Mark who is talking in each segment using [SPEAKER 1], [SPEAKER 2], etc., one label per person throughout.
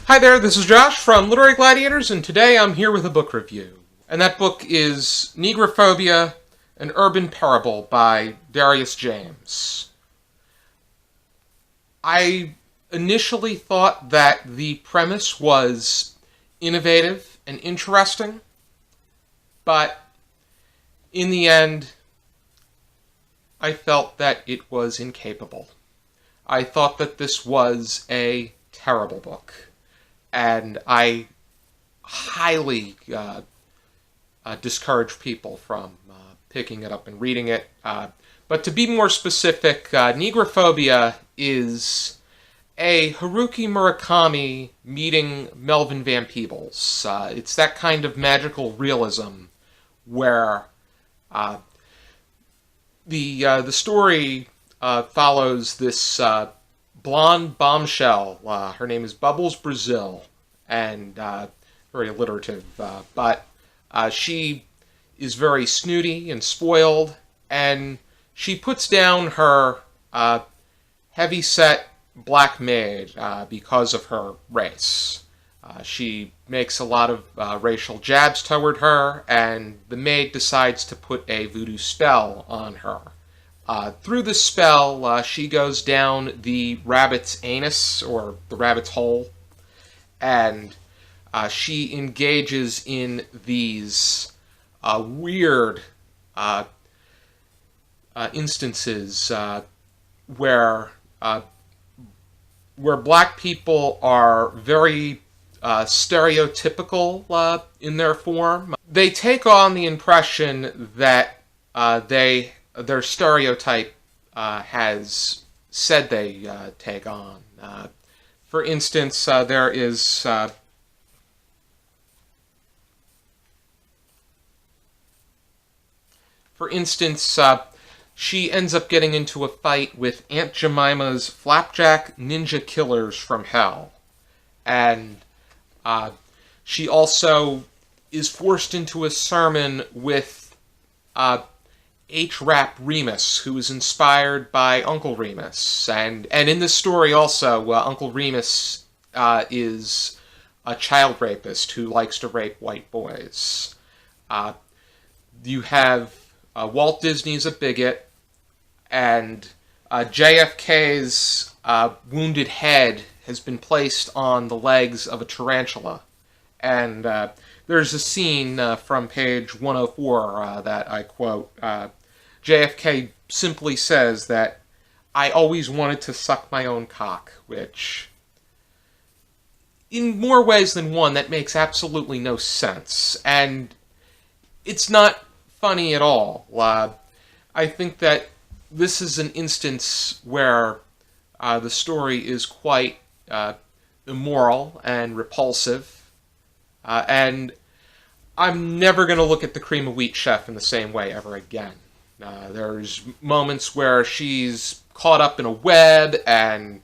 [SPEAKER 1] Hi there, this is Josh from Literary Gladiators, and today I'm here with a book review. And that book is Negrophobia, an Urban Parable by Darius James. I initially thought that the premise was innovative and interesting, but in the end, I felt that it was incapable. I thought that this was a terrible book. And I highly discourage people from picking it up and reading it. But to be more specific, Negrophobia is a Haruki Murakami meeting Melvin Van Peebles. It's that kind of magical realism where the story follows this blonde bombshell. Her name is Bubbles Brazil, and very alliterative, but she is very snooty and spoiled, and she puts down her heavy-set black maid because of her race. She makes a lot of racial jabs toward her, and the maid decides to put a voodoo spell on her. Through the spell, she goes down the rabbit's anus, or the rabbit's hole, and she engages in these weird instances where black people are very stereotypical in their form. They take on the impression that their stereotype has said they take on. For instance, there is she ends up getting into a fight with Aunt Jemima's flapjack ninja killers from hell. And she also is forced into a sermon with H. Remus, who is inspired by Uncle Remus. And in this story also, Uncle Remus is a child rapist who likes to rape white boys. You have Walt Disney's a bigot, and JFK's wounded head has been placed on the legs of a tarantula. And there's a scene from page 104 that I quote. JFK simply says that, "I always wanted to suck my own cock," which, in more ways than one, that makes absolutely no sense. And it's not funny at all. I think that this is an instance where the story is quite immoral and repulsive. And I'm never going to look at the Cream of Wheat chef in the same way ever again. There's moments where she's caught up in a web and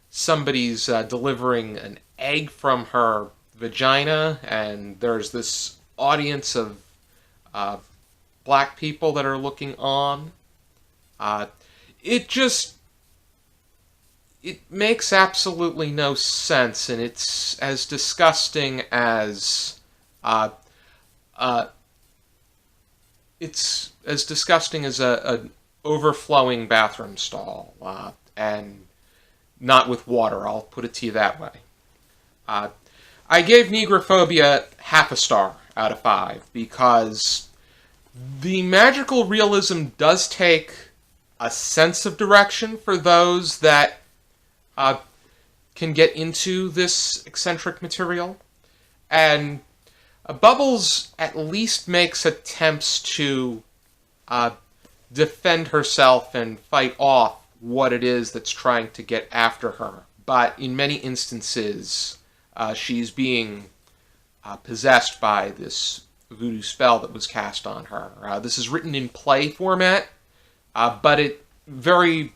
[SPEAKER 1] somebody's delivering an egg from her vagina, and there's this audience of black people that are looking on. It makes absolutely no sense, and it's as disgusting as an overflowing bathroom stall, and not with water. I'll put it to you that way. I gave Negrophobia half a star out of 5 because the magical realism does take a sense of direction for those that can get into this eccentric material. And Bubbles at least makes attempts to defend herself and fight off what it is that's trying to get after her. But in many instances, she's being possessed by this voodoo spell that was cast on her. This is written in play format, but it very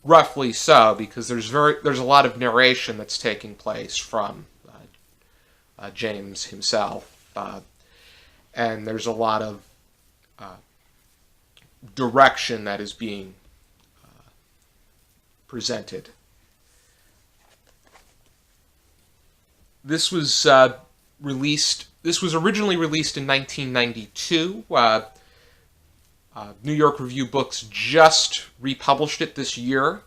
[SPEAKER 1] roughly so, because there's a lot of narration that's taking place from James himself, and there's a lot of direction that is being presented. This was released. This was originally released in 1992. New York Review Books just republished it this year,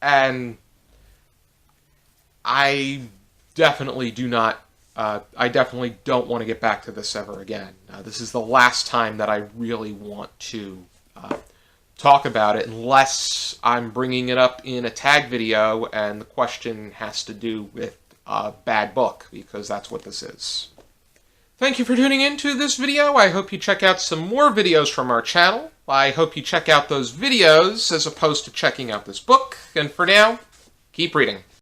[SPEAKER 1] and I definitely do not. I definitely don't want to get back to this ever again. This is the last time that I really want to talk about it, unless I'm bringing it up in a tag video and the question has to do with a bad book, because that's what this is. Thank you for tuning into this video. I hope you check out some more videos from our channel. I hope you check out those videos as opposed to checking out this book. And for now, keep reading.